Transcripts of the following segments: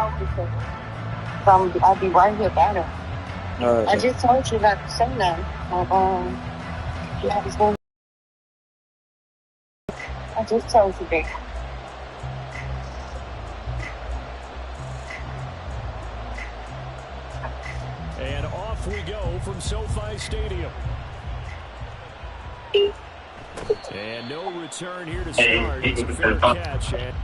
talking to her. So I'll be right here by her. I just told you not to say that. I was going. I just told you that. And off we go from SoFi Stadium. And no return here to start. It's a fair catch. And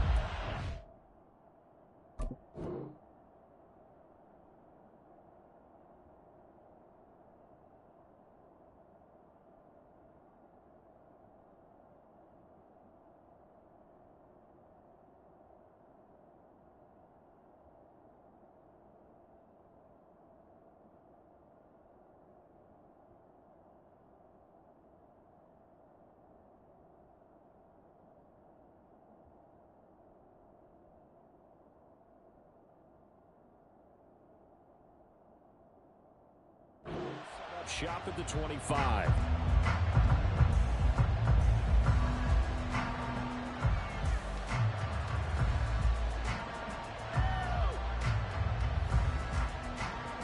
shop at the 25.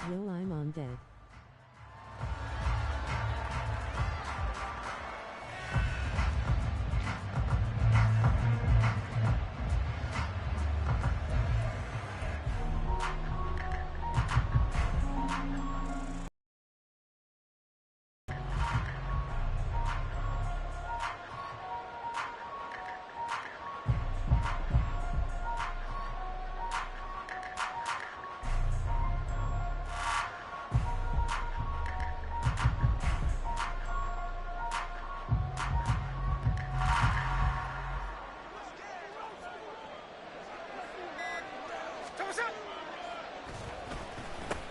Will I'm on deck.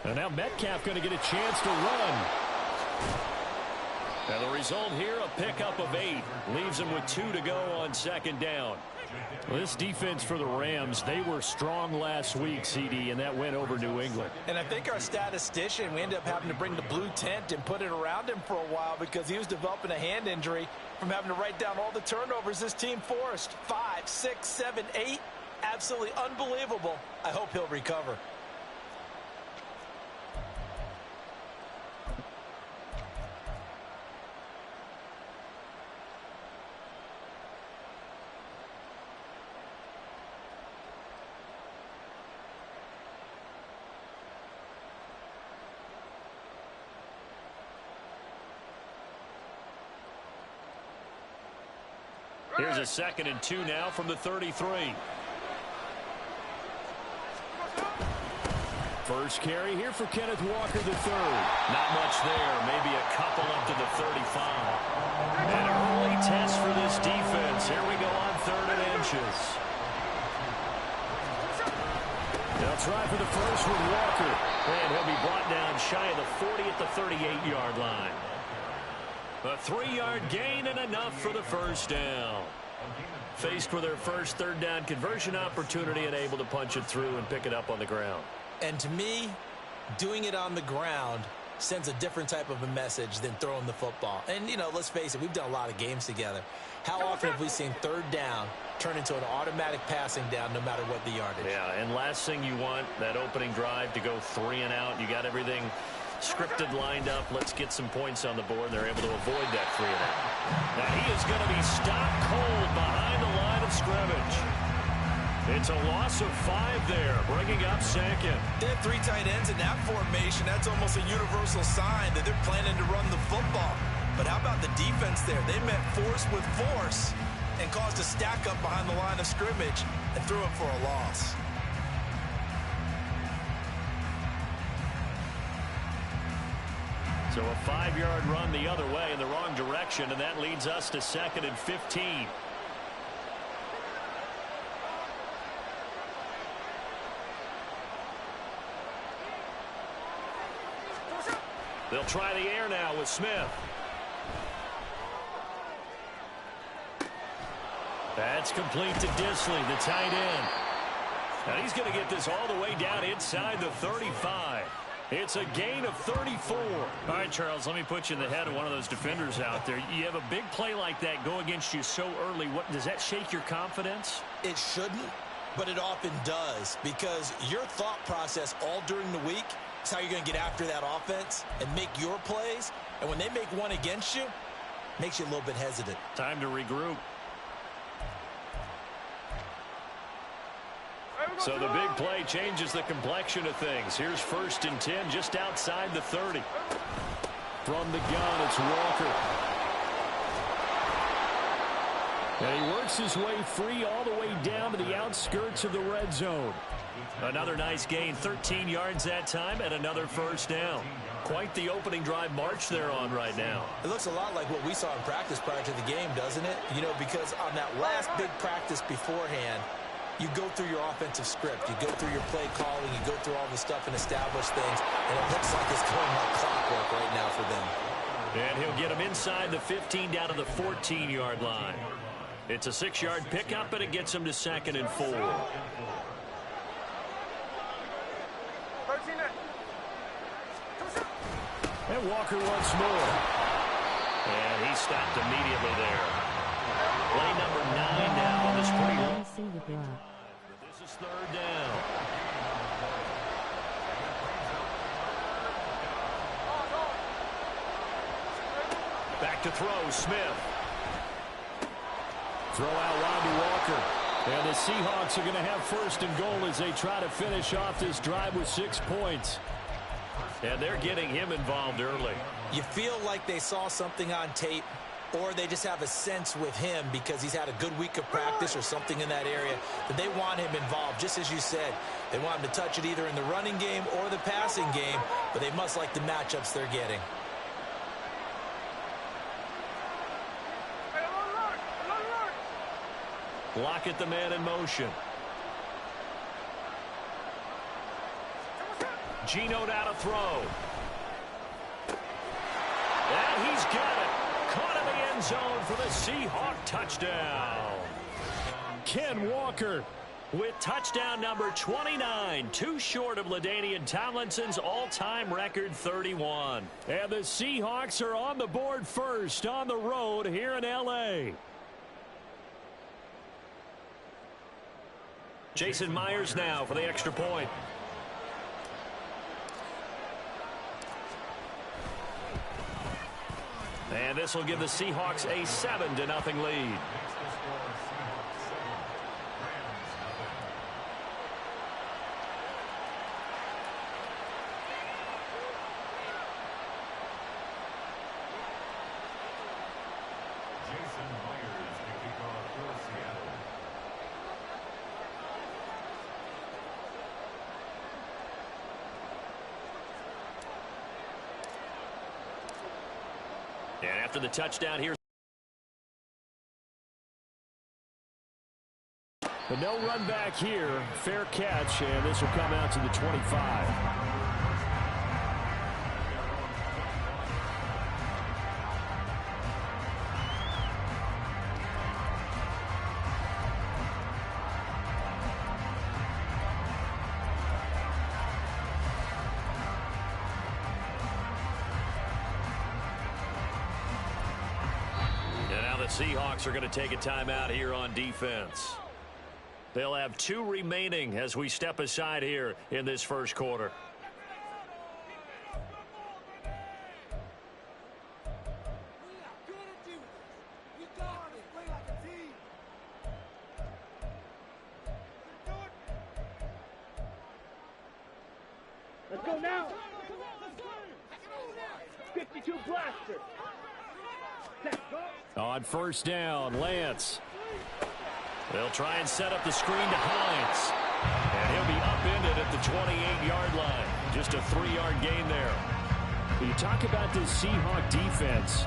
And now Metcalf going to get a chance to run. And the result here, a pickup of 8. Leaves him with 2 to go on second down. Well, this defense for the Rams, they were strong last week, CD, and that went over New England. And I think our statistician, we ended up having to bring the blue tent and put it around him for a while because he was developing a hand injury from having to write down all the turnovers this team forced. 5, 6, 7, 8. Absolutely unbelievable. I hope he'll recover. Here's a 2nd and 2 now from the 33. First carry here for Kenneth Walker III. Not much there. Maybe a couple up to the 35. An early test for this defense. Here we go on 3rd and inches. They'll try for the first with Walker. And he'll be brought down shy of the 40 at the 38-yard line. A 3-yard gain and enough for the first down. Faced with their first 3rd down conversion opportunity and able to punch it through and pick it up on the ground. And to me, doing it on the ground sends a different type of a message than throwing the football. And, you know, let's face it, we've done a lot of games together. How often have we seen 3rd down turn into an automatic passing down no matter what the yardage? Yeah, and last thing you want, that opening drive to go 3 and out. You got everything scripted, lined up. Let's get some points on the board. And they're able to avoid that 3 and out. Now he is going to be stopped cold behind the line of scrimmage. It's a loss of 5 there, bringing up 2nd. They have 3 tight ends in that formation. That's almost a universal sign that they're planning to run the football. But how about the defense there? They met force with force and caused a stack up behind the line of scrimmage and threw it for a loss. So a 5-yard run the other way in the wrong direction, and that leads us to 2nd and 15. They'll try the air now with Smith. That's complete to Disley, the tight end. Now he's going to get this all the way down inside the 35. It's a gain of 34. All right, Charles, let me put you in the head of one of those defenders out there. You have a big play like that go against you so early. What does that shake your confidence? It shouldn't, But it often does, because your thought process all during the week is how you're going to get after that offense and make your plays. And when they make one against you, it makes you a little bit hesitant. Time to regroup. So the big play changes the complexion of things. Here's 1st and 10 just outside the 30. From the gun, it's Walker. And he works his way free all the way down to the outskirts of the red zone. Another nice gain, 13 yards that time, and another 1st down. Quite the opening drive march they're on right now. It looks a lot like what we saw in practice prior to the game, doesn't it? You know, because on that last big practice beforehand, you go through your offensive script. You go through your play calling. You go through all the stuff and establish things. And it looks like it's going like clockwork right now for them. And he'll get him inside the 15 down to the 14-yard line. It's a 6-yard pickup, and it gets him to 2nd and 4. And Walker once more. And he stopped immediately there. Play number 9 now on this pretty. This is 3rd down. Back to throw, Smith. Throw out wide to Walker. And the Seahawks are going to have 1st and goal as they try to finish off this drive with 6 points. And they're getting him involved early. You feel like they saw something on tape, or they just have a sense with him because he's had a good week of practice or something in that area that they want him involved. Just as you said, they want him to touch it either in the running game or the passing game, but they must like the matchups they're getting. Lockett the man in motion. Geno now to throw. And he's got it. Caught in the end zone for the Seahawk touchdown. Ken Walker with touchdown number 29, too short of LaDainian Tomlinson's all-time record 31. And the Seahawks are on the board first on the road here in L.A. Jason Myers now for the extra point. And this will give the Seahawks a 7-0 lead. And after the touchdown here. But no run back here. Fair catch, and this will come out to the 25. Seahawks are going to take a timeout here on defense. They'll have 2 remaining as we step aside here in this first quarter. Let's go now. 52 blaster. On first down, Lance. They'll try and set up the screen to Hines. And he'll be upended at the 28-yard line. Just a 3-yard gain there. You talk about this Seahawk defense.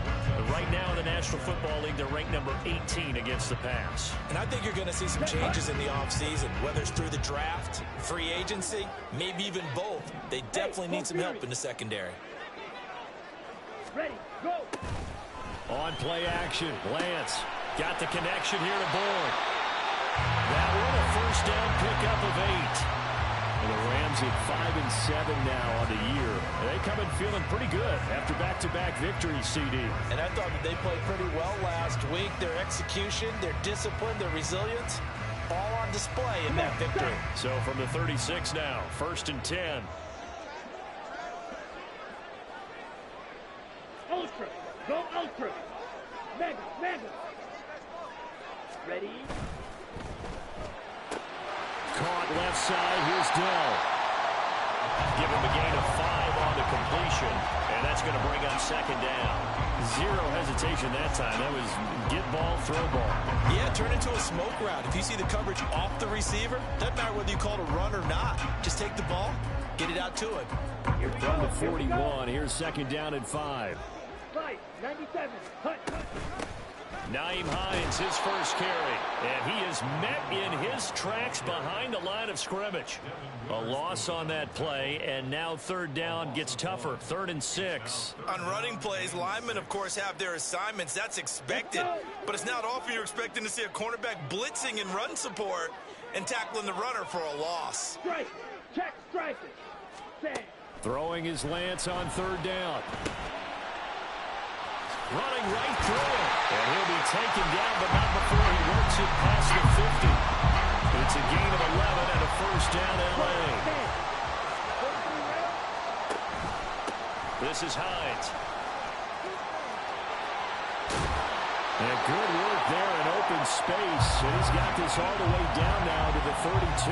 Right now in the National Football League, they're ranked number 18 against the pass. And I think you're going to see some changes in the offseason, whether it's through the draft, free agency, maybe even both. They definitely need some help in the secondary. Ready, go. On play action, Lance got the connection here to Bourne. That one a first down pickup of 8. And the Rams at 5-7 now on the year. They come in feeling pretty good after back-to-back victories, CD. And I thought that they played pretty well last week. Their execution, their discipline, their resilience, all on display in that victory. So from the 36 now, 1st and 10. Ultra. Go ultra. Mega. Ready? Caught left side. Here's Dell. Give him a gain of 5 on the completion, and that's going to bring up 2nd down. Zero hesitation that time. That was get ball, throw ball. Yeah, turn into a smoke route. If you see the coverage off the receiver, doesn't matter whether you call it a run or not. Just take the ball, get it out to him. From the 41, here's 2nd down and 5. Right, 97. Hut. Naeem Hines, his first carry, and he is met in his tracks behind the line of scrimmage. A loss on that play, and now 3rd down gets tougher, 3rd and 6. On running plays, linemen, of course, have their assignments. That's expected. But it's not often you're expecting to see a cornerback blitzing in run support and tackling the runner for a loss. Strike. Check striker. Stand. Throwing his Lance on 3rd down. Running right through it. And he'll be taken down, but not before he works it past the 50. It's a gain of 11 and a 1st down LA. This is Hines. And good work there in open space. And he's got this all the way down now to the 32.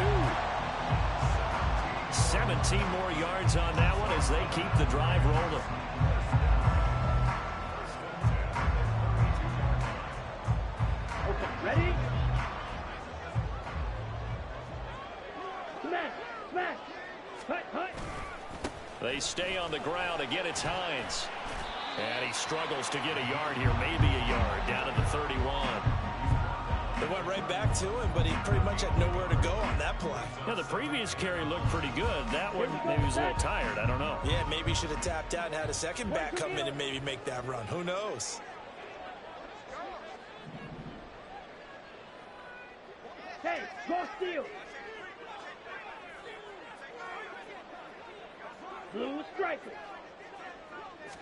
17 more yards on that one as they keep the drive rolling. Ready? Smash. Hut. They stay on the ground. Again, it's Hines. And he struggles to get a yard here, maybe a yard, down at the 31. They went right back to him, but he pretty much had nowhere to go on that play. Now, the previous carry looked pretty good. That one, maybe he was a little tired. I don't know. Yeah, maybe he should have tapped out and had a second back come in and maybe make that run. Who knows? Hey, go steal. Blue striker.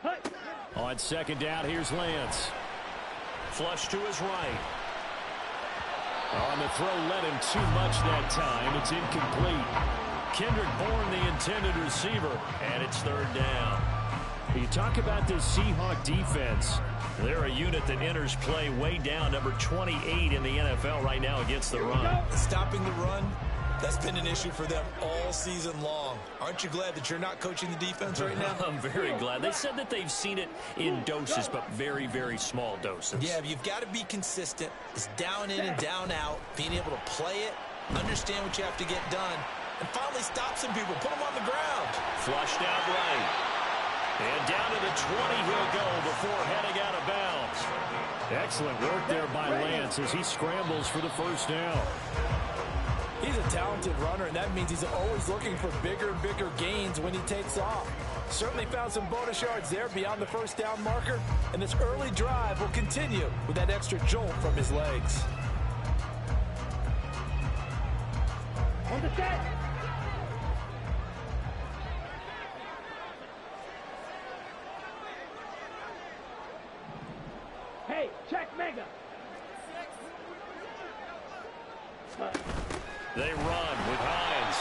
Hut. On 2nd down, here's Lance. Flush to his right. On the throw, led him too much that time. It's incomplete. Kendrick Bourne, the intended receiver, and it's 3rd down. You talk about this Seahawk defense. They're a unit that enters play way down, number 28 in the NFL right now against the run. Stopping the run, that's been an issue for them all season long. Aren't you glad that you're not coaching the defense right now? I'm very glad. They said that they've seen it in doses, but very, very small doses. Yeah, you've got to be consistent. It's down in and down out, being able to play it, understand what you have to get done, and finally stop some people, put them on the ground. Flushed out right. And down to the 20 he'll go before heading out of bounds. Excellent work there by Lance as he scrambles for the 1st down. He's a talented runner, and that means he's always looking for bigger and bigger gains when he takes off. Certainly found some bonus yards there beyond the 1st down marker, and this early drive will continue with that extra jolt from his legs. On the set. Hey, check mega. They run with Hines.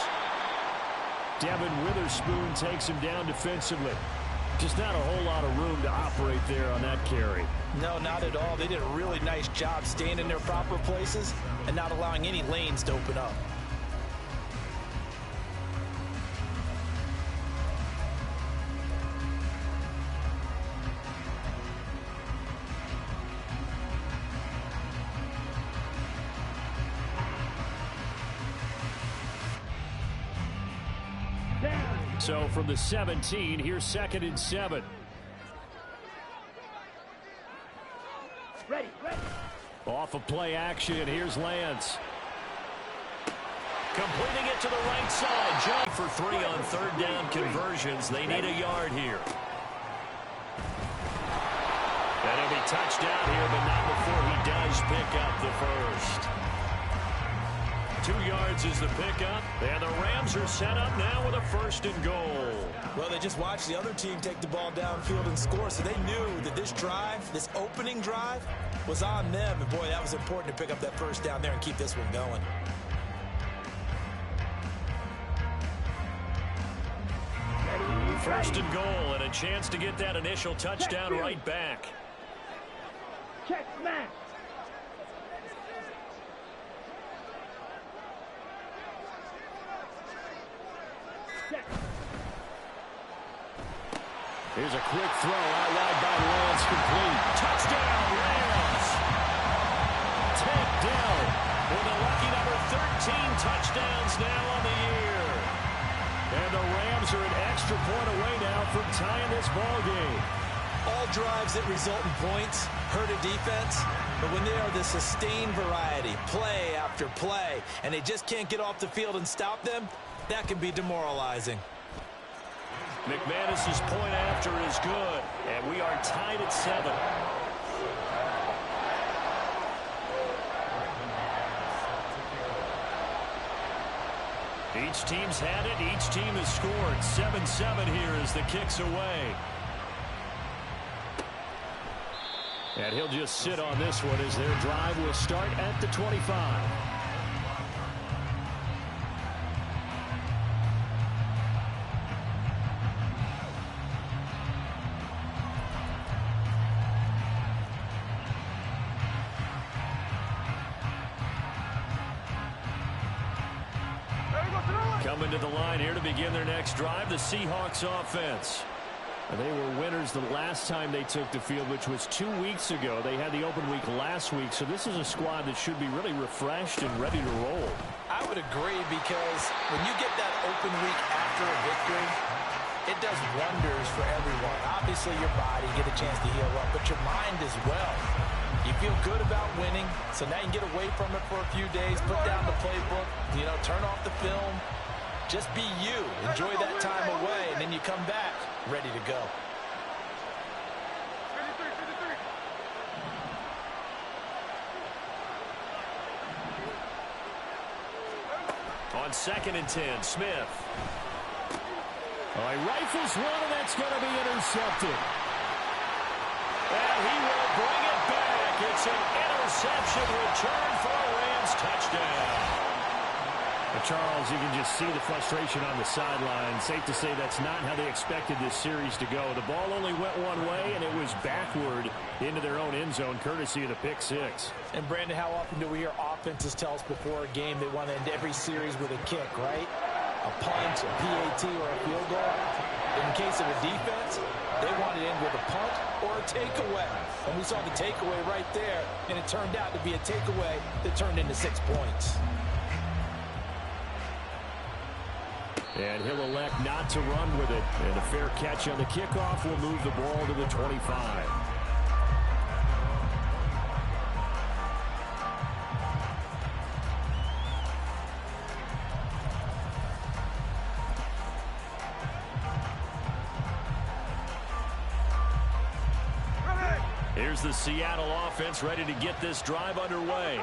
Devin Witherspoon takes him down defensively. Just not a whole lot of room to operate there on that carry. No, not at all. They did a really nice job staying in their proper places and not allowing any lanes to open up. So from the 17, here's 2nd and 7. Ready. Off of play action, here's Lance. Completing it to the right side. Jump for 3 on 3rd down conversions. They need a yard here. And he'll be touched out here, but not before he does pick up the 1st. 2 yards is the pickup, and the Rams are set up now with a 1st and goal. Well, they just watched the other team take the ball downfield and score, so they knew that this drive, this opening drive, was on them. And, boy, that was important to pick up that first down there and keep this one going. First and goal, and a chance to get that initial touchdown right back. Check smash. Here's a quick throw out wide by Lance, complete. Touchdown, Rams! Tapped down with a lucky number 13 touchdowns now on the year. And the Rams are an extra point away now from tying this ball game. All drives that result in points hurt a defense, but when they are the sustained variety, play after play, and they just can't get off the field and stop them, that can be demoralizing. McManus's point after is good, and we are tied at 7. Each team's had it. Each team has scored. 7-7 here as the kick's away. And he'll just sit on this one as their drive will start at the 25. Coming to the line here to begin their next drive, the Seahawks offense. They were winners the last time they took the field, which was 2 weeks ago. They had the open week last week, so this is a squad that should be really refreshed and ready to roll. I would agree, because when you get that open week after a victory, it does wonders for everyone. Obviously, your body, get a chance to heal up, but your mind as well. You feel good about winning, so now you can get away from it for a few days, put down the playbook, turn off the film. Just be you. Enjoy that time away, and then you come back ready to go. On 2nd and 10, Smith. He rifles one, and that's going to be intercepted. And he will bring it back. It's an interception return for a Rams touchdown. Charles, you can just see the frustration on the sideline. Safe to say that's not how they expected this series to go. The ball only went one way, and it was backward into their own end zone, courtesy of the pick six. And, Brandon, how often do we hear offenses tell us before a game they want to end every series with a kick, right? A punt, a PAT, or a field goal. In case of a defense, they want to end with a punt or a takeaway. And we saw the takeaway right there, and it turned out to be a takeaway that turned into 6 points. And he'll elect not to run with it. And a fair catch on the kickoff will move the ball to the 25. Here's the Seattle offense ready to get this drive underway.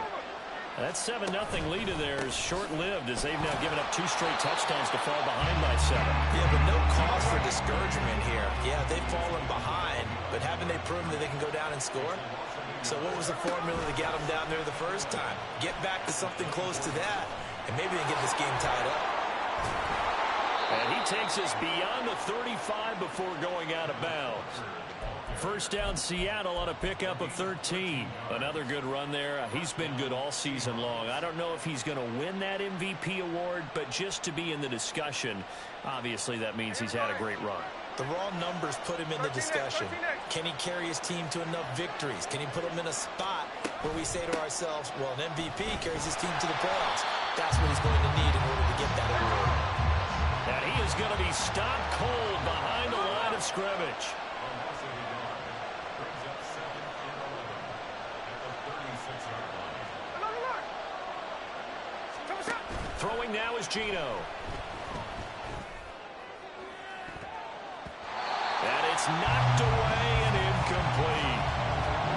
That 7-0 lead of theirs short-lived, as they've now given up 2 straight touchdowns to fall behind by 7. Yeah, but no cause for discouragement here. Yeah, they've fallen behind, but haven't they proven that they can go down and score? So what was the formula that got them down there the first time? Get back to something close to that, and maybe they get this game tied up. And he takes us beyond the 35 before going out of bounds. First down, Seattle on a pickup of 13. Another good run there. He's been good all season long. I don't know if he's going to win that MVP award, but just to be in the discussion, obviously that means he's had a great run. The raw numbers put him in the discussion. Can he carry his team to enough victories? Can he put them in a spot where we say to ourselves, well, an MVP carries his team to the playoffs. That's what he's going to need in order to get that award. And he is going to be stopped cold behind the line of scrimmage. Throwing now is Gino. And it's knocked away and incomplete.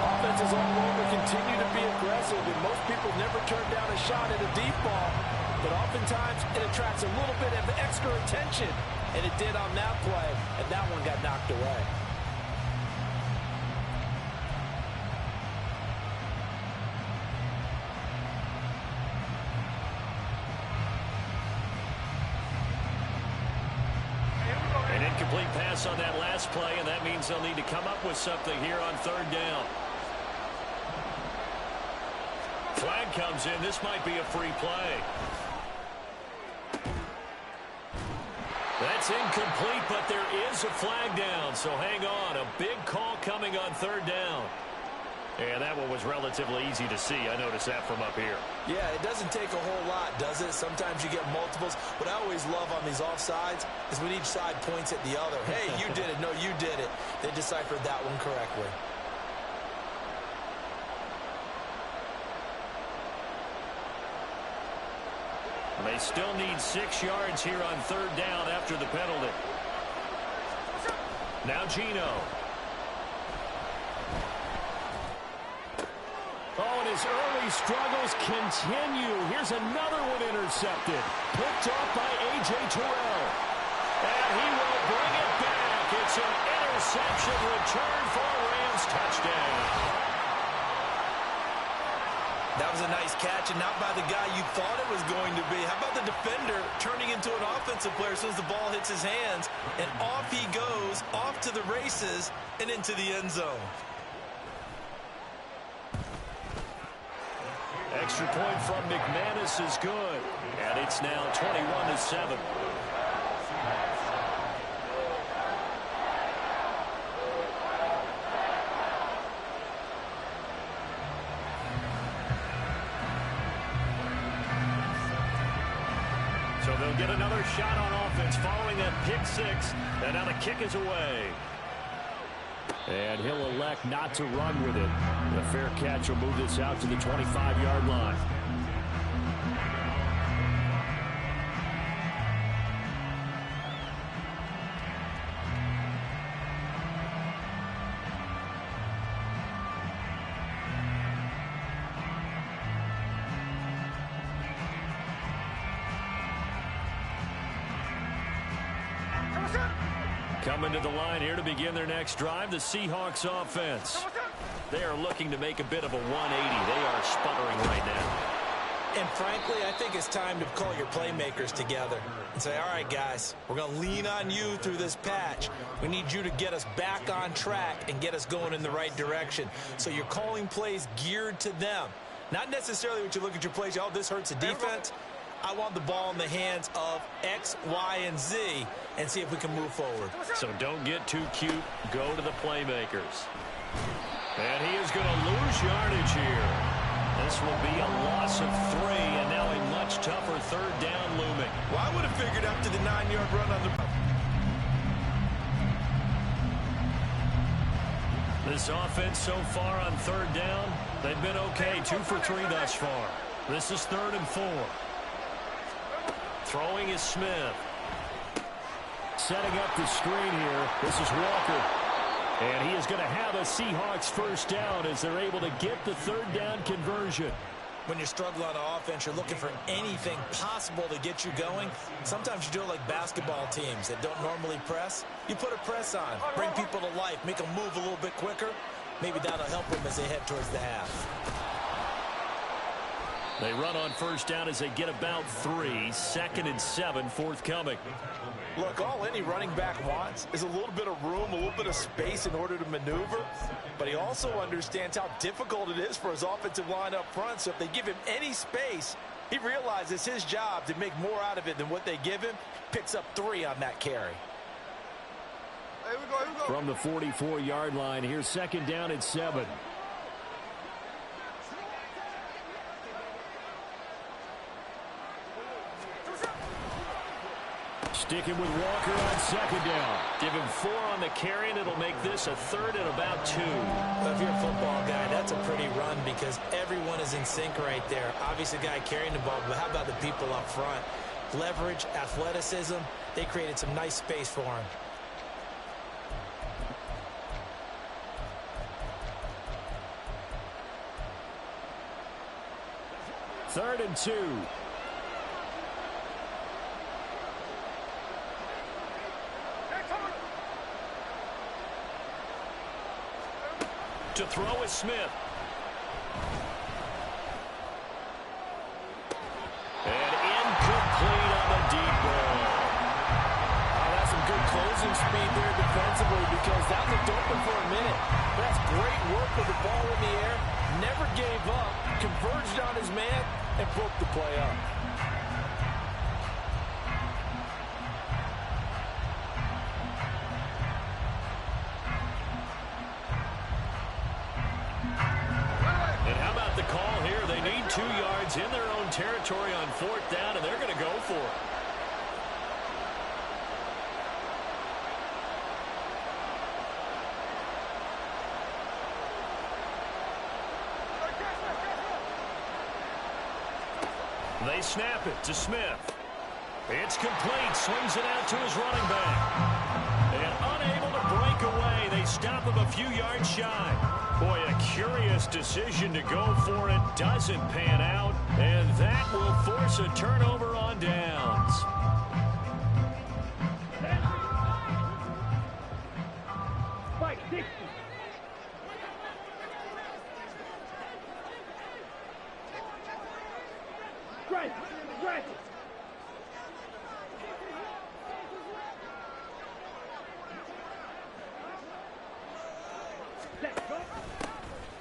Offenses all over continue to be aggressive, and most people never turn down a shot at a deep ball. But oftentimes it attracts a little bit of extra attention, and it did on that play, and that one got knocked away. Incomplete pass on that last play, and that means they'll need to come up with something here on third down. Flag comes in. This might be a free play. That's incomplete, but there is a flag down, so hang on. A big call coming on third down. And that one was relatively easy to see. I noticed that from up here. Yeah, it doesn't take a whole lot, does it? Sometimes you get multiples. What I always love on these offsides is when each side points at the other. Hey, you did it. No, you did it. They deciphered that one correctly. They still need 6 yards here on third down after the penalty. Now Gino. Oh, and his early struggles continue. Here's another one intercepted. Picked off by A.J. Terrell. And he will bring it back. It's an interception return for a Rams touchdown. That was a nice catch, and not by the guy you thought it was going to be. How about the defender turning into an offensive player as soon as the ball hits his hands, and off he goes, off to the races, and into the end zone. Extra point from McManus is good, and it's now 21-7. So they'll get another shot on offense following that pick six, and now the kick is away. And he'll elect not to run with it. The fair catch will move this out to the 25-yard line. Coming to the line here to begin their next drive, the Seahawks offense. They are looking to make a bit of a 180. They are sputtering right now. And frankly, I think it's time to call your playmakers together and say, all right, guys, we're going to lean on you through this patch. We need you to get us back on track and get us going in the right direction. So you're calling plays geared to them. Not necessarily when you look at your plays, oh, this hurts the defense. I want the ball in the hands of X, Y, and Z and see if we can move forward. So don't get too cute. Go to the playmakers. And he is going to lose yardage here. This will be a loss of 3, and now a much tougher third down looming. Well, I would have figured after the 9-yard run on the... This offense so far on third down, they've been okay. 2 for 3 thus far. This is 3rd and 4. Throwing is Smith. Setting up the screen here. This is Walker. And he is going to have a Seahawks first down as they're able to get the third down conversion. When you struggle on offense, you're looking for anything possible to get you going. Sometimes you do it like basketball teams that don't normally press. You put a press on, bring people to life, make them move a little bit quicker. Maybe that'll help them as they head towards the half. They run on first down as they get about 3. 2nd and 7 forthcoming. Look, all any running back wants is a little bit of room, a little bit of space in order to maneuver. But he also understands how difficult it is for his offensive line up front. So if they give him any space, he realizes it's his job to make more out of it than what they give him. Picks up 3 on that carry. Here we go. From the 44-yard line, here's 2nd down and 7. Sticking with Walker on 2nd down. Give him 4 on the carry, and it'll make this a 3rd and about 2. Well, if you're a football guy, that's a pretty run because everyone is in sync right there. Obviously, the guy carrying the ball, but how about the people up front? Leverage, athleticism, they created some nice space for him. Third and 2. To throw is Smith. And incomplete on the deep ball. Oh, that's some good closing losing speed there defensively because that looked open for a minute. But that's great work with the ball in the air. Never gave up, converged on his man, and broke the play up. And how about the call here? They need 2 yards in their own territory on 4th down, and they're going to go for it. They snap it to Smith. It's complete. Swings it out to his running back. And unable to break away. They stop him a few yards shy. Boy, a curious decision to go for it. Doesn't pan out. And that will force a turnover on downs.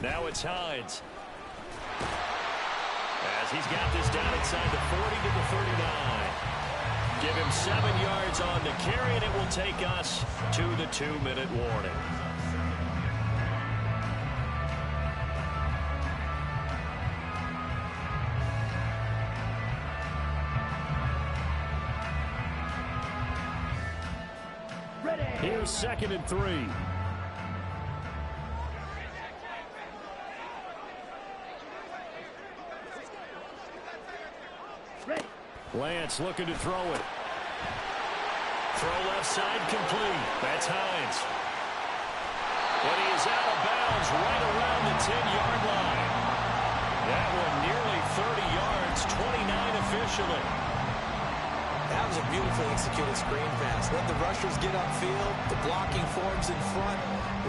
Now it's Hines. As he's got this down inside the 40 to the 39. Give him 7 yards on the carry, and it will take us to the 2-minute warning. Here's 2nd and 3. Lance looking to throw it. Throw left side complete. That's Hines. But he is out of bounds right around the 10-yard line. That one nearly 30 yards, 29 officially. That was a beautifully executed screen pass. Let the rushers get upfield. The blocking forms in front.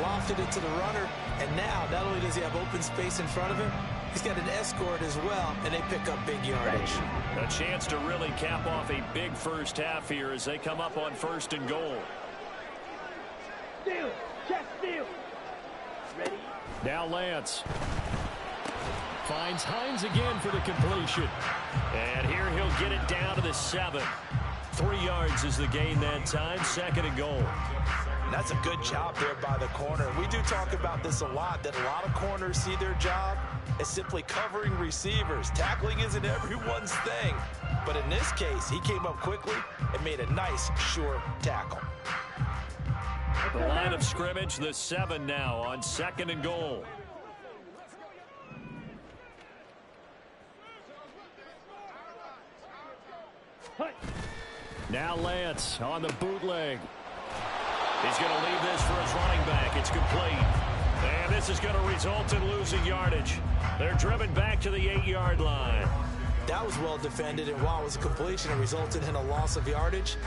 Lofted it to the runner. And now, not only does he have open space in front of him, he's got an escort as well, and they pick up big yardage. A chance to really cap off a big first half here as they come up on 1st and goal. Steal. Check steal. Ready? Now Lance. Finds Hines again for the completion. And here he'll get it down to the 7. 3 yards is the gain that time. 2nd and goal. And that's a good job there by the corner. We do talk about this a lot, that a lot of corners see their job as simply covering receivers. Tackling isn't everyone's thing. But in this case, he came up quickly and made a nice, sure tackle. The line of scrimmage, the 7 now on 2nd and goal. Now Lance on the bootleg. He's going to leave this for his running back. It's complete. And this is going to result in losing yardage. They're driven back to the 8-yard line. That was well defended, and while it was a completion, it resulted in a loss of yardage.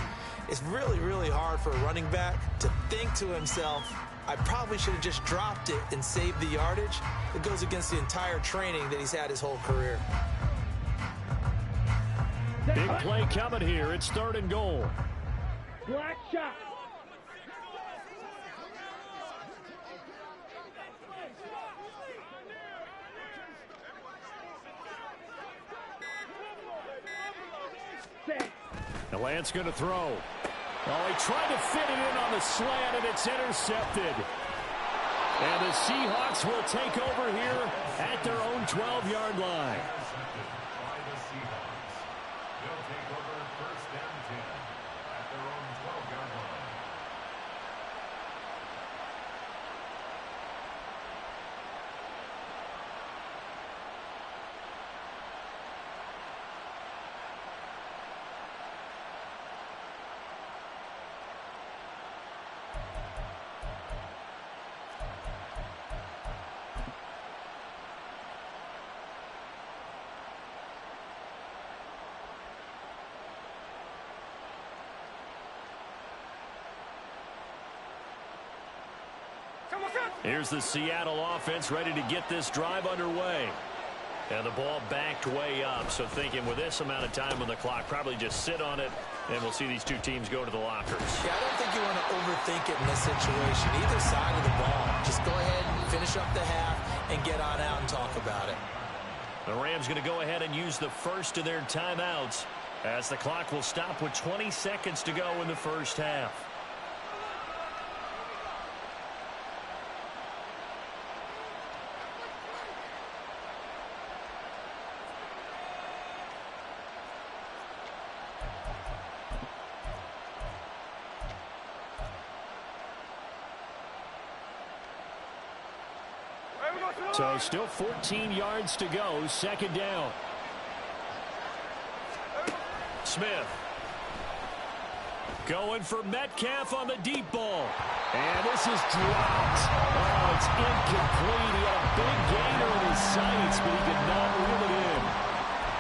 It's really, really hard for a running back to think to himself, I probably should have just dropped it and saved the yardage. It goes against the entire training that he's had his whole career. Big play coming here. It's 3rd and goal. Black shot. The Lance going to throw. Oh, he tried to fit it in on the slant, and it's intercepted. And the Seahawks will take over here at their own 12-yard line. Here's the Seattle offense ready to get this drive underway. And the ball backed way up, so thinking with this amount of time on the clock, probably just sit on it, and we'll see these two teams go to the lockers. Yeah, I don't think you want to overthink it in this situation. Either side of the ball. Just go ahead and finish up the half and get on out and talk about it. The Rams going to go ahead and use the first of their timeouts as the clock will stop with 20 seconds to go in the first half. So still 14 yards to go, second down. Smith going for Metcalf on the deep ball. And this is dropped. Oh, it's incomplete. He had a big gainer in his sights, but he could not reel it in.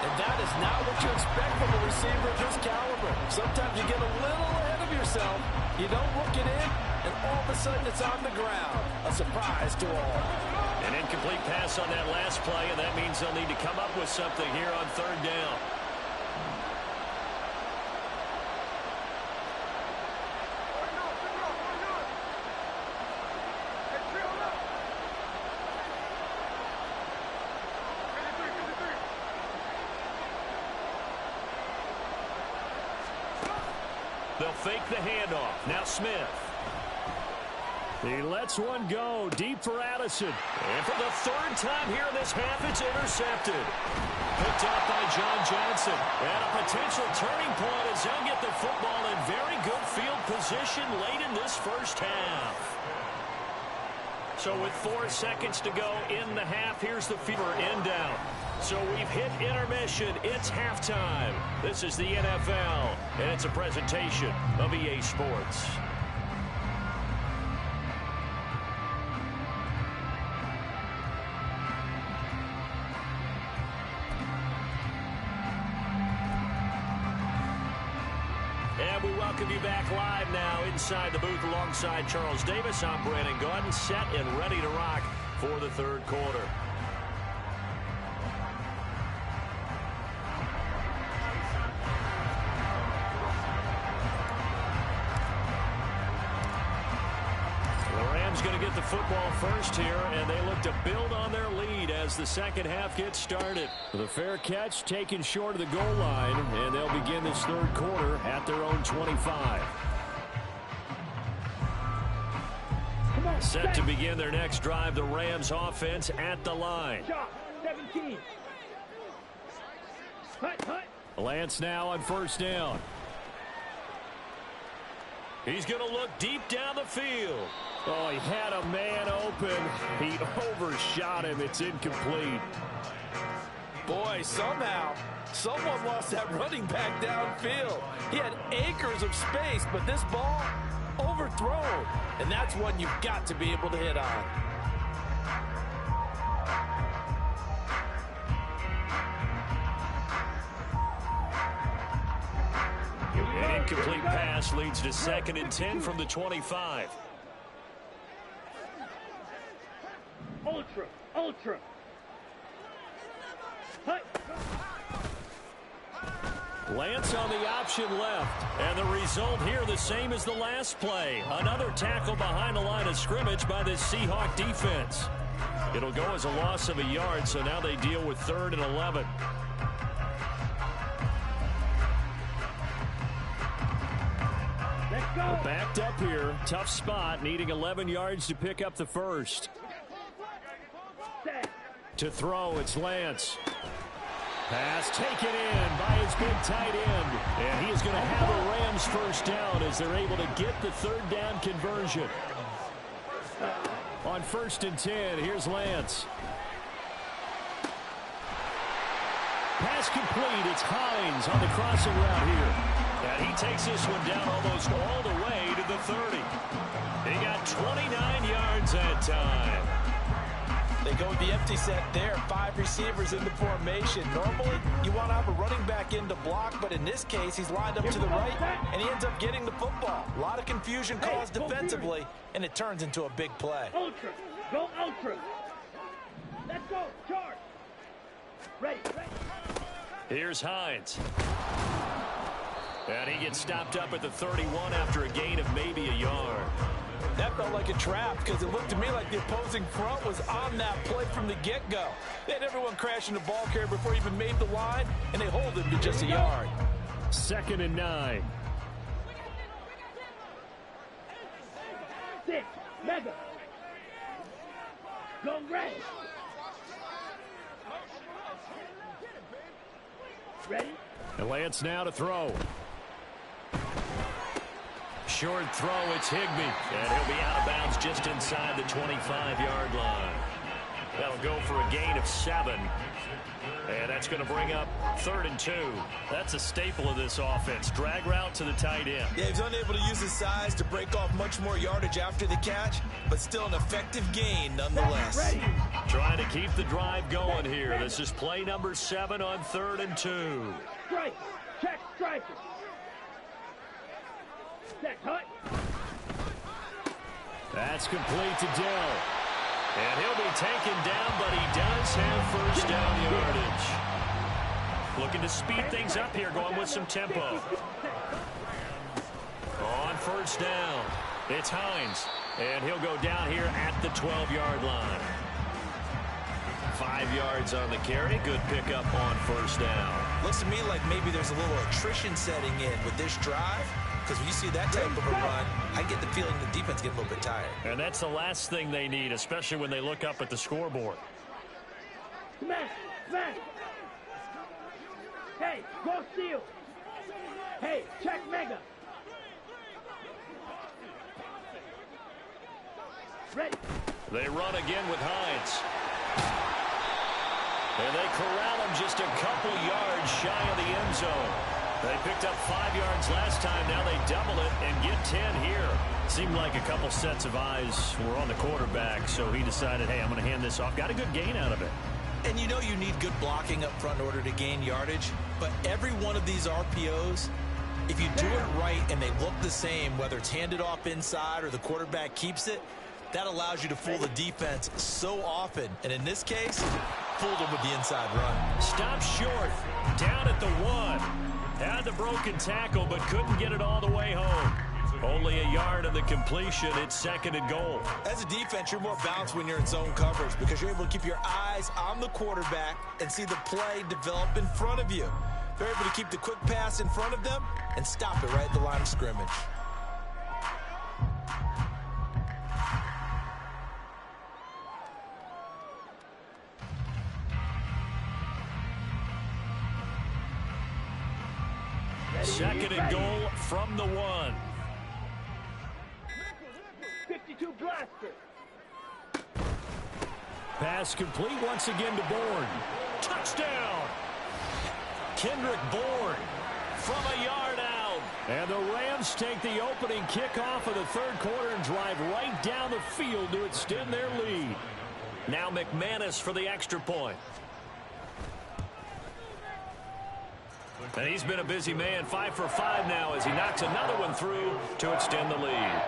And that is not what you expect from a receiver of this caliber. Sometimes you get a little ahead of yourself. You don't look it in, and all of a sudden it's on the ground. A surprise to all. An incomplete pass on that last play, and that means they'll need to come up with something here on third down. They'll fake the handoff. Now Smith. He lets one go deep for Addison. And for the third time here in this half, it's intercepted. Picked up by John Johnson. And a potential turning point as they'll get the football in very good field position late in this first half. So with 4 seconds to go in the half, here's the fever end down. So we've hit intermission. It's halftime. This is the NFL, and it's a presentation of EA Sports. And we welcome you back live now inside the booth alongside Charles Davis. I'm Brandon Gaudin, set and ready to rock for the third quarter. Going to get the football first here, and they look to build on their lead as the second half gets started. The fair catch taken short of the goal line, and they'll begin this third quarter at their own 25. Set to begin their next drive, the Rams offense at the line. 17. Lance now on first down. He's going to look deep down the field. Oh, he had a man open. He overshot him. It's incomplete. Boy, somehow, someone lost that running back downfield. He had acres of space, but this ball overthrown. And that's one you've got to be able to hit on. An incomplete pass leads to 2nd and 10 from the 25. Ultra. Lance on the option left. And the result here the same as the last play. Another tackle behind the line of scrimmage by this Seahawk defense. It'll go as a loss of a yard, so now they deal with 3rd and 11. We're backed up here. Tough spot, needing 11 yards to pick up the first. To throw, it's Lance. Pass taken in by his big tight end. And he is going to have a Rams first down as they're able to get the third down conversion. On 1st and 10, here's Lance. Pass complete. It's Hines on the crossing route here. And he takes this one down almost all the way to the 30. He got 29 yards that time. They go with the empty set there. 5 receivers in the formation. Normally, you want to have a running back in to block, but in this case, he's lined up to the right, and he ends up getting the football. A lot of confusion caused defensively, and it turns into a big play. Ultra. Go ultra. Let's go. Charge. Ready. Here's Hines. And he gets stopped up at the 31 after a gain of maybe a yard. That felt like a trap because it looked to me like the opposing front was on that play from the get-go. They had everyone crashing the ball carrier before he even made the line, and they hold him to just a yard. 2nd and 9. 6, mega. Go red. Ready? And Lance now to throw. Short throw, it's Higbee. And he'll be out of bounds just inside the 25-yard line. That'll go for a gain of 7. And that's going to bring up 3rd and 2. That's a staple of this offense. Drag route to the tight end. Yeah, he's unable to use his size to break off much more yardage after the catch, but still an effective gain nonetheless. Trying to keep the drive going here. This is play number 7 on 3rd and 2. Strike. Check striker. Set hut. That's complete to Dell. And he'll be taken down, but he does have first down yardage. Looking to speed things up here, going with some tempo. On first down, it's Hines. And he'll go down here at the 12-yard line. 5 yards on the carry. Good pickup on first down. Looks to me like maybe there's a little attrition setting in with this drive. Because when you see that type of a run, I get the feeling the defense gets a little bit tired. And that's the last thing they need, especially when they look up at the scoreboard. Smash! Smash! Hey, go steal! Hey, check mega! Ready! They run again with Hines. And they corral him just a couple yards shy of the end zone. They picked up 5 yards last time. Now they double it and get 10 here. Seemed like a couple sets of eyes were on the quarterback, so he decided, hey, I'm going to hand this off. Got a good gain out of it. And you know you need good blocking up front in order to gain yardage, but every one of these RPOs, if you do it right and they look the same, whether it's handed off inside or the quarterback keeps it, that allows you to fool the defense so often. And in this case, fooled them with the inside run. Stop short. Down at the 1. Had the broken tackle, but couldn't get it all the way home. Only a yard of the completion. It's 2nd and goal. As a defense, you're more balanced when you're in zone coverage because you're able to keep your eyes on the quarterback and see the play develop in front of you. They're able to keep the quick pass in front of them and stop it right at the line of scrimmage. Second and goal from the 1. 52 blaster. Pass complete once again to Bourne. Touchdown! Kendrick Bourne from a yard out. And the Rams take the opening kickoff of the 3rd quarter and drive right down the field to extend their lead. Now McManus for the extra point. And he's been a busy man, 5 for 5 now as he knocks another one through to extend the lead.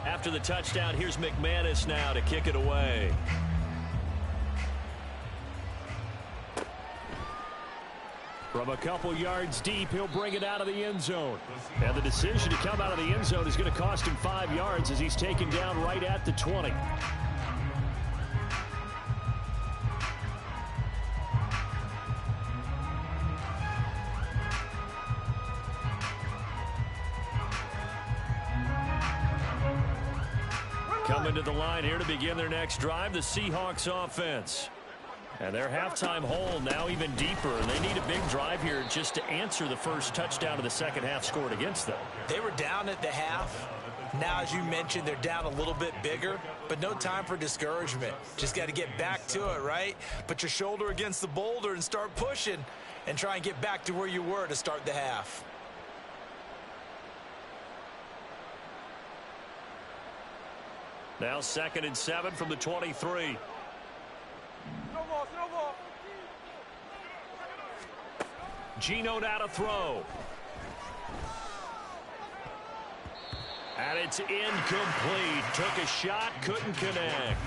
After the touchdown, here's McManus now to kick it away. From a couple yards deep, he'll bring it out of the end zone. And the decision to come out of the end zone is going to cost him 5 yards as he's taken down right at the 20. Coming to the line here to begin their next drive, the Seahawks offense. And their halftime hole now even deeper, and they need a big drive here just to answer the first touchdown of the second half scored against them. They were down at the half. Now, as you mentioned, they're down a little bit bigger, but no time for discouragement. Just got to get back to it, right? Put your shoulder against the boulder and start pushing and try and get back to where you were to start the half. Now 2nd and 7 from the 23. Geno now to throw. And it's incomplete. Took a shot, couldn't connect.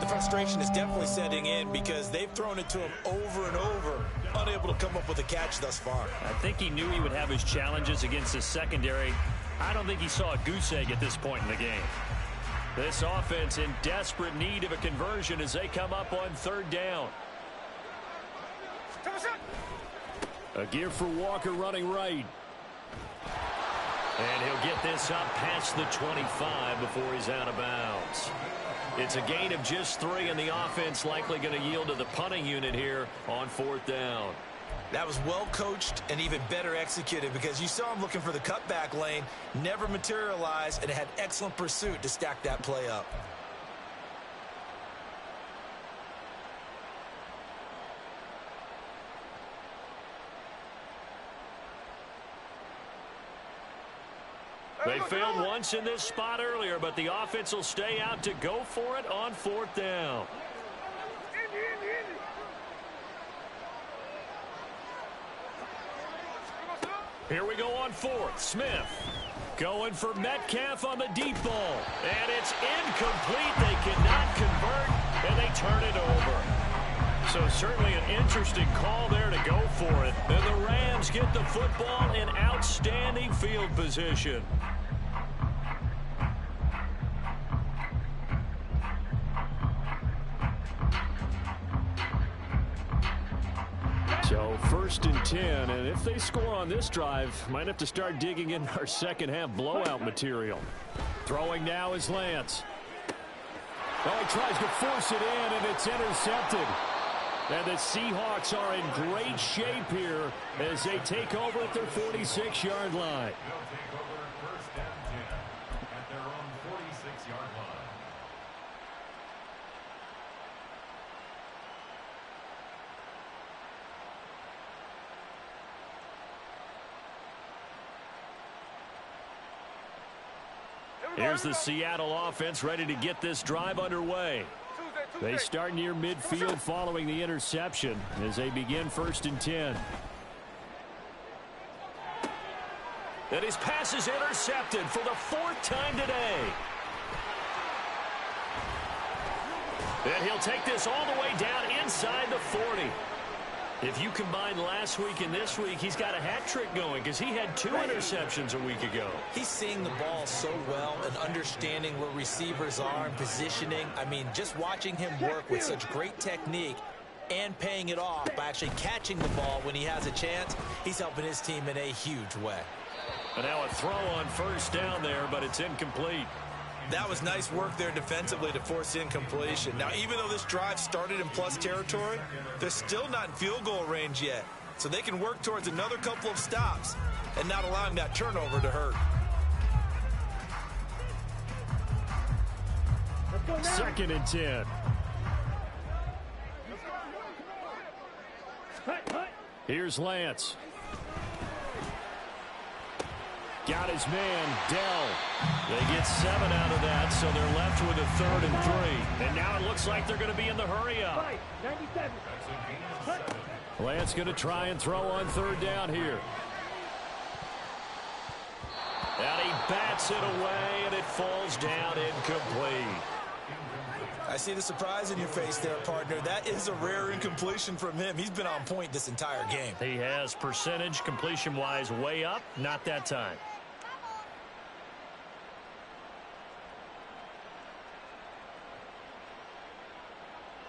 The frustration is definitely setting in because they've thrown it to him over and over, unable to come up with a catch thus far. I think he knew he would have his challenges against the secondary. I don't think he saw a goose egg at this point in the game. This offense in desperate need of a conversion as they come up on 3rd down. A give for Walker running right. And he'll get this up past the 25 before he's out of bounds. It's a gain of just 3, and the offense likely going to yield to the punting unit here on 4th down. That was well coached and even better executed because you saw him looking for the cutback lane, never materialized, and had excellent pursuit to stack that play up. They failed once in this spot earlier, but the offense will stay out to go for it on 4th down. Here we go on 4th. Smith going for Metcalf on the deep ball. And it's incomplete. They cannot convert, and they turn it over. So certainly an interesting call there to go for it. And the Rams get the football in outstanding field position. So 1st and 10, and if they score on this drive, might have to start digging in our second half blowout material. Throwing now is Lance. Oh, he tries to force it in, and it's intercepted. And the Seahawks are in great shape here as they take over at their 46-yard line. Here's the Seattle offense ready to get this drive underway. They start near midfield following the interception as they begin 1st and 10. And his pass is intercepted for the 4th time today. And he'll take this all the way down inside the 40. If you combine last week and this week, he's got a hat trick going because he had 2 interceptions a week ago. He's seeing the ball so well and understanding where receivers are and positioning. I mean, just watching him work with such great technique and paying it off by actually catching the ball when he has a chance, he's helping his team in a huge way. And now a throw on 1st down there, but it's incomplete. That was nice work there defensively to force incompletion. Now, even though this drive started in plus territory, they're still not in field goal range yet. So they can work towards another couple of stops and not allowing that turnover to hurt. 2nd and 10. Here's Lance. Got his man, Dell. They get 7 out of that, so they're left with a 3rd and 3. And now it looks like they're going to be in the hurry up. 97. Lance going to try and throw on 3rd down here. And he bats it away, and it falls down incomplete. I see the surprise in your face there, partner. That is a rare incompletion from him. He's been on point this entire game. He has percentage completion-wise way up, not that time.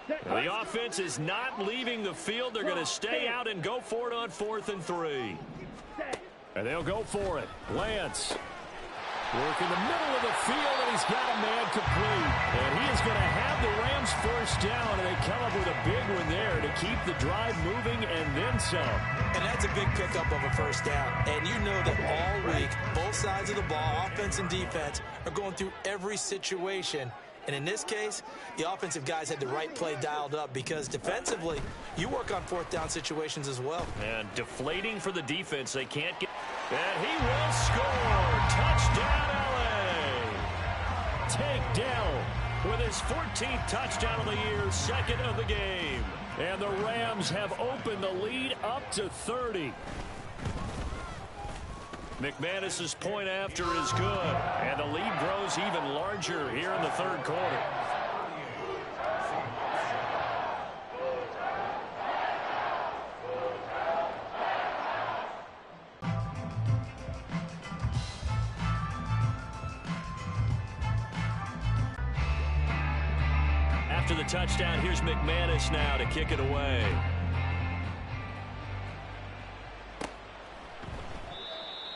The offense is not leaving the field. They're going to stay out and go for it on 4th and 3. And they'll go for it. Lance. Work in the middle of the field, and he's got a man complete. And he is going to have the Rams 1st down, and they come up with a big one there to keep the drive moving and then some. And that's a big pickup of a 1st down. And you know that all week, both sides of the ball, offense and defense, are going through every situation. And in this case, the offensive guys had the right play dialed up because defensively, you work on 4th down situations as well. And deflating for the defense. They can't get... And he will score. Touchdown, LA. Tank Dell with his 14th touchdown of the year, 2nd of the game. And the Rams have opened the lead up to 30. McManus's point after is good, and the lead grows even larger here in the 3rd quarter. After the touchdown, here's McManus now to kick it away.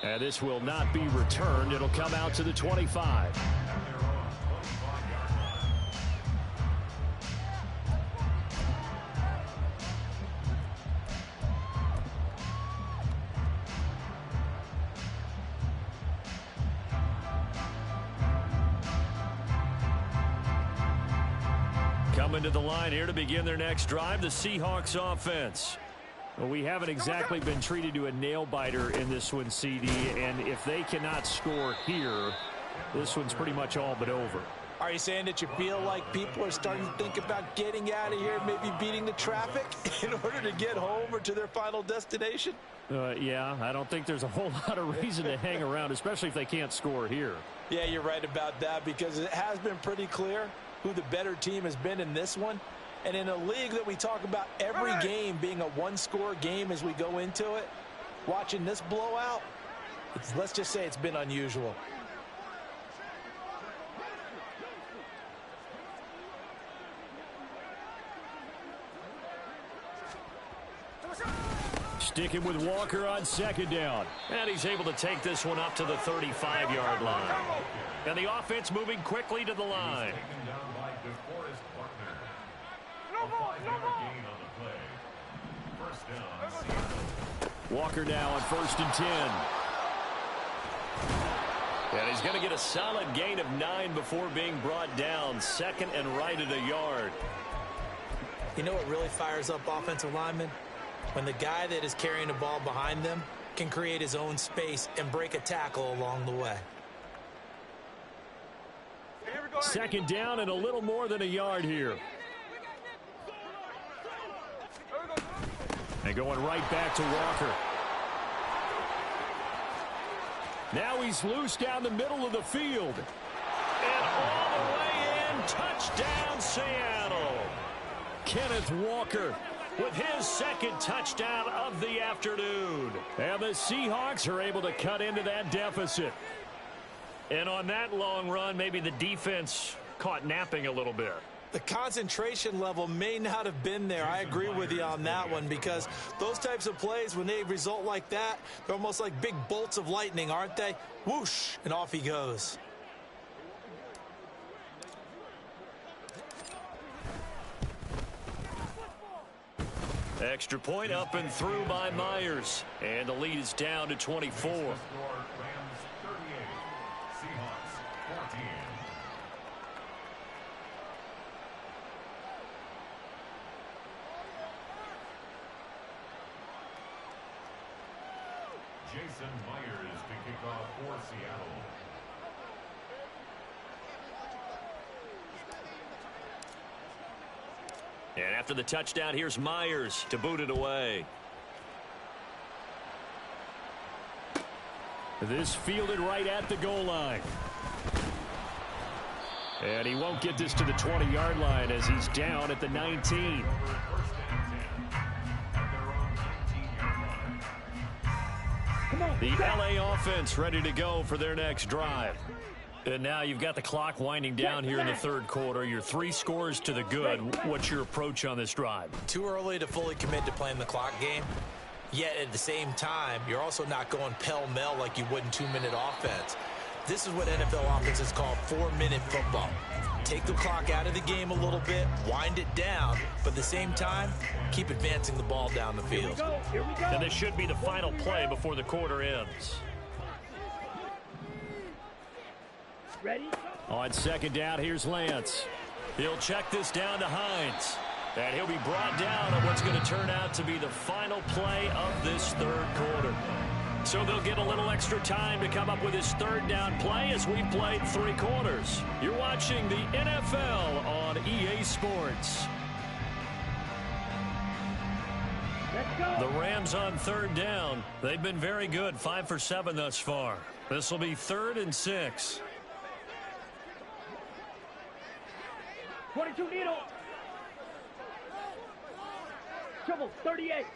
And this will not be returned. It'll come out to the 25. Coming to the line here to begin their next drive, the Seahawks offense. Well, we haven't exactly been treated to a nail-biter in this one, CD, and if they cannot score here, this one's pretty much all but over. Are you saying that you feel like people are starting to think about getting out of here, maybe beating the traffic in order to get home or to their final destination? Yeah, I don't think there's a whole lot of reason to hang around, especially if they can't score here. Yeah, you're right about that, because it has been pretty clear who the better team has been in this one. And in a league that we talk about every game being a one-score game as we go into it, watching this blowout, let's just say it's been unusual. Sticking with Walker on second down. And he's able to take this one up to the 35-yard line. And the offense moving quickly to the line. Walker now on 1st and 10. And he's going to get a solid gain of 9 before being brought down. Second and right at a yard. You know what really fires up offensive linemen? When the guy that is carrying the ball behind them can create his own space and break a tackle along the way. Second down and a little more than a yard here. And going right back to Walker. Now he's loose down the middle of the field. And all the way in, touchdown Seattle. Kenneth Walker with his second touchdown of the afternoon. And the Seahawks are able to cut into that deficit. And on that long run, maybe the defense caught napping a little bit. The concentration level may not have been there. I agree with you on that one, because those types of plays, when they result like that, they're almost like big bolts of lightning, aren't they? Whoosh, and off he goes. Extra point up and through by Myers. And the lead is down to 24. Jason Myers to kick off for Seattle. And after the touchdown, here's Myers to boot it away. This fielded right at the goal line. And he won't get this to the 20-yard line as he's down at the 19. The LA offense ready to go for their next drive. And now you've got the clock winding down here in the third quarter. You're 3 scores to the good. What's your approach on this drive? Too early to fully commit to playing the clock game. Yet at the same time, you're also not going pell-mell like you would in 2-minute offense. This is what NFL offenses call 4-minute football. Take the clock out of the game a little bit, wind it down, but at the same time, keep advancing the ball down the field. Here we go. And this should be the final play before the quarter ends. Ready? On second down, here's Lance. He'll check this down to Hines. And he'll be brought down on what's going to turn out to be the final play of this third quarter. So they'll get a little extra time to come up with his third down play as we've played 3 quarters. You're watching the NFL on EA Sports. Let's go. The Rams on third down. They've been very good, 5 for 7 thus far. This will be 3rd and 6. 22 needle. Trouble, 38.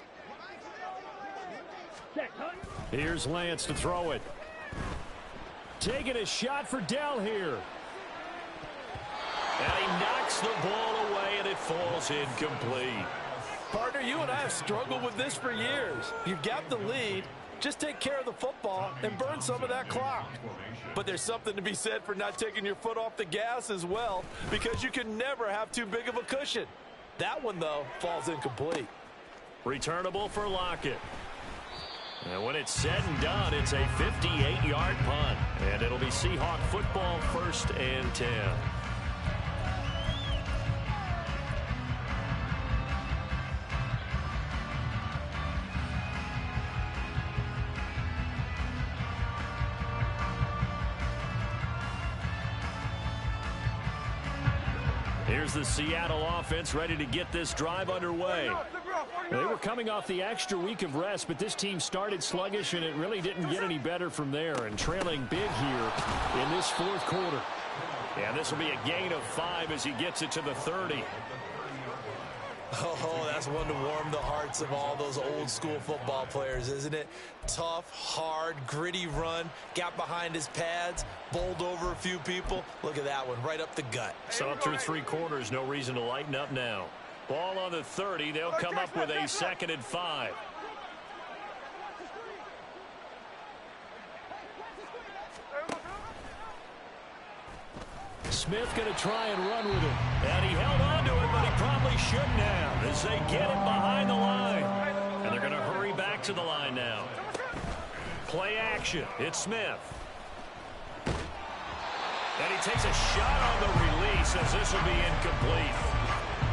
Check, huh? Here's Lance to throw it. Taking a shot for Dell here. And he knocks the ball away it falls incomplete. Partner, you and I have struggled with this for years. You've got the lead. Just take care of the football and burn some of that clock. But there's something to be said for not taking your foot off the gas as well, because you can never have too big of a cushion. That one, though, falls incomplete. Returnable for Lockett. And when it's said and done, it's a 58-yard punt. And it'll be Seahawk football, 1st and 10. Here's the Seattle offense ready to get this drive underway. They were coming off the extra week of rest, but this team started sluggish, and it really didn't get any better from there, and trailing big here in this 4th quarter. And this will be a gain of 5 as he gets it to the 30. Oh, that's one to warm the hearts of all those old school football players, isn't it? Tough, hard, gritty run, got behind his pads, bowled over a few people. Look at that one, right up the gut. So up through 3 quarters, no reason to lighten up now. Ball on the 30, they'll come up with a 2nd and 5. Smith going to try and run with it. And he held on to it, but he probably shouldn't have as they get him behind the line. And they're going to hurry back to the line now. Play action. It's Smith. And he takes a shot on the release as this will be incomplete.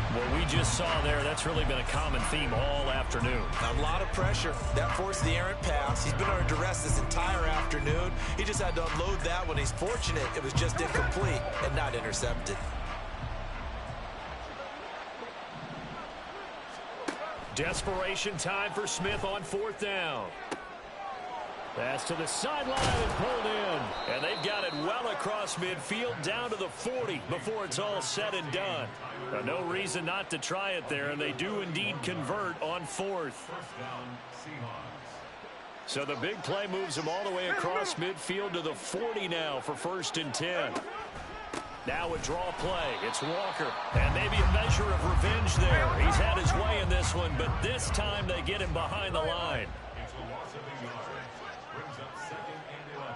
What we just saw there, that's really been a common theme all afternoon. A lot of pressure. That forced the errant pass. He's been under duress this entire afternoon. He just had to unload that one. He's fortunate it was just incomplete and not intercepted. Desperation time for Smith on 4th down. Pass to the sideline and pulled in. And they've got it well across midfield down to the 40 before it's all said and done. Now, no reason not to try it there, and they do indeed convert on 4th. So the big play moves him all the way across midfield to the 40 now for 1st and 10. Now a draw play. It's Walker. And maybe a measure of revenge there. He's had his way in this one, but this time they get him behind the line. It's a loss of a yard. Brings up 2nd and 11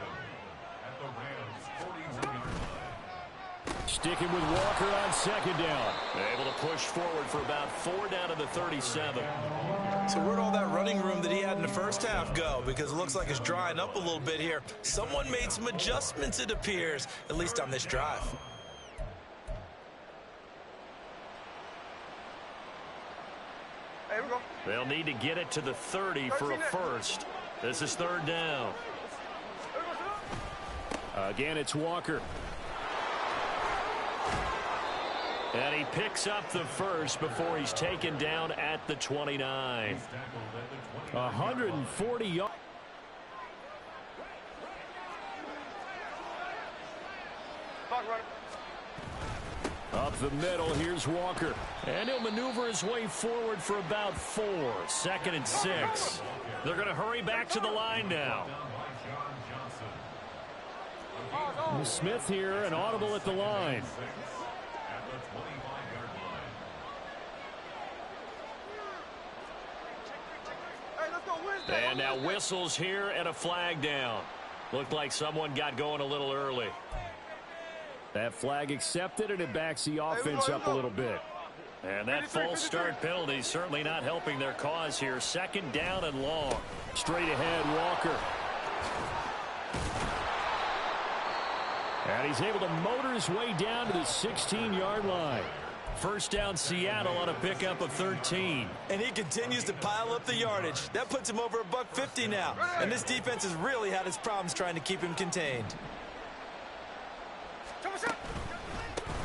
at the Rams' 41-yard line. Sticking with Walker on 2nd down. Able to push forward for about 4 down to the 37. So where'd all that running room that he had in the first half go? Because it looks like it's drying up a little bit here. Someone made some adjustments, it appears, at least on this drive. Hey, we go. They'll need to get it to the 30 for a first. This is 3rd down. Again, it's Walker. And he picks up the first before he's taken down at the 29. 140 yards. Up the middle, here's Walker. And he'll maneuver his way forward for about 4. 2nd and 6. They're going to hurry back to the line now. Smith here, an audible at the line. And now whistles here and a flag down. Looked like someone got going a little early. That flag accepted, and it backs the offense up a little bit. And that false start penalty is certainly not helping their cause here. 2nd down and long. Straight ahead, Walker. And he's able to motor his way down to the 16-yard line. 1st down Seattle on a pickup of 13. And he continues to pile up the yardage. That puts him over $150 now. And this defense has really had its problems trying to keep him contained.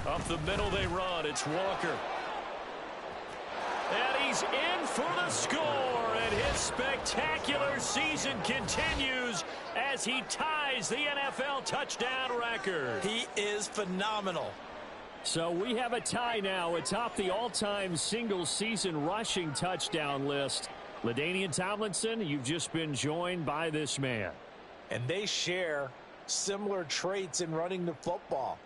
Up the middle they run. It's Walker. And he's in for the score. And his spectacular season continues as he ties the NFL touchdown record. He is phenomenal. So we have a tie now atop the all-time single-season rushing touchdown list. LaDainian Tomlinson, you've just been joined by this man. And they share similar traits in running the football.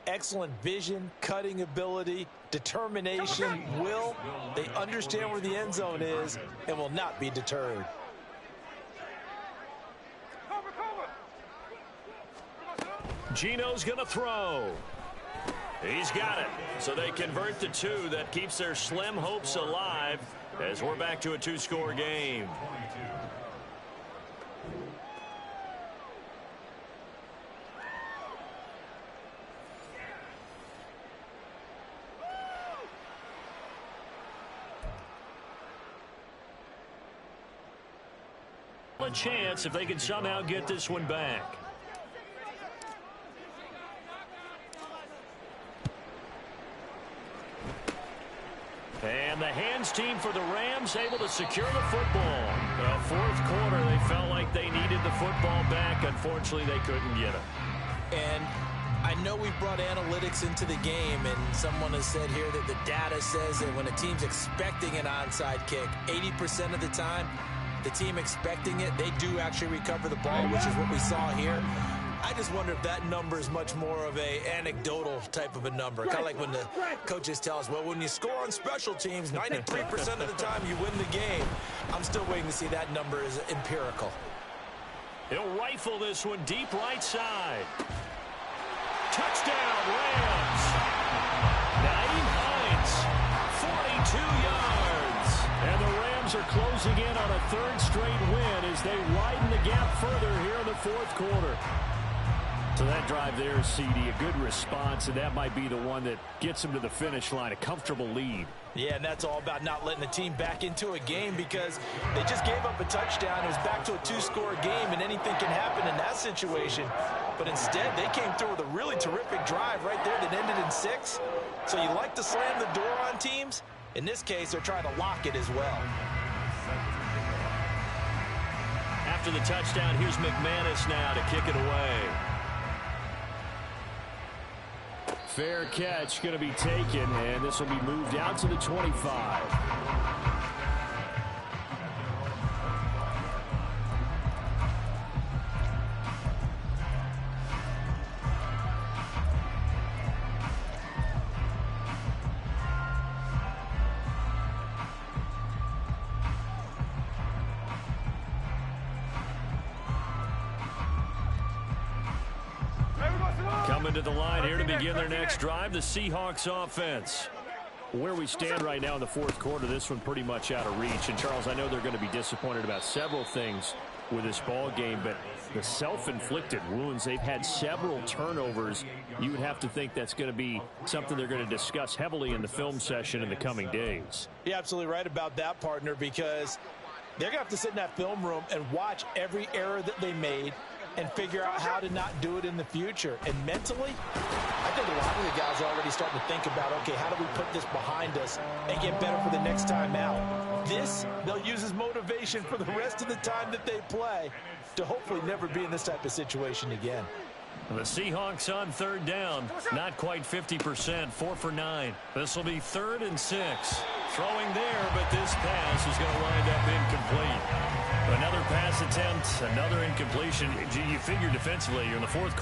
excellent vision, cutting ability, determination, will. They understand where the end zone is and will not be deterred. Gino's going to throw. He's got it. So they convert the 2. That keeps their slim hopes alive as we're back to a 2-score game. A chance if they can somehow get this one back. And the hands team for the Rams able to secure the football. The fourth quarter, they felt like they needed the football back. Unfortunately, they couldn't get it. And I know we brought analytics into the game, and someone has said here that the data says that when a team's expecting an onside kick, 80% of the time, the team expecting it, they do actually recover the ball, which is what we saw here. I just wonder if that number is much more of a anecdotal type of a number. Kind of like when the coaches tell us, well, when you score on special teams, 93% of the time you win the game. I'm still waiting to see that number is empirical. He'll rifle this one deep right side. Touchdown, Rams. Naeem Hines, 42 yards. And the Rams are closing in on a third straight win as they widen the gap further here in the fourth quarter. So that drive there, CD, a good response, and that might be the one that gets them to the finish line, a comfortable lead. Yeah, and that's all about not letting the team back into a game because they just gave up a touchdown. It was back to a 2-score game, and anything can happen in that situation. But instead, they came through with a really terrific drive right there that ended in 6. So you like to slam the door on teams? In this case, they're trying to lock it as well. After the touchdown, here's McManus now to kick it away. Fair catch going to be taken, and this will be moved out to the 25. Coming to the line here to begin their next drive, the Seahawks offense. Where we stand right now in the fourth quarter, this one pretty much out of reach. And, Charles, I know they're going to be disappointed about several things with this ball game, but the self-inflicted wounds, they've had several turnovers. You would have to think that's going to be something they're going to discuss heavily in the film session in the coming days. You're absolutely right about that, partner, because they're going to have to sit in that film room and watch every error that they made and figure out how to not do it in the future. And mentally, I think a lot of the guys are already starting to think about, okay, how do we put this behind us and get better for the next time out? This, they'll use as motivation for the rest of the time that they play to hopefully never be in this type of situation again. The Seahawks on third down, not quite 50%, 4 for 9. This will be 3rd and 6. Throwing there, but this pass is going to wind up incomplete. Another pass attempt, another incompletion. You figure defensively, you're in the fourth quarter.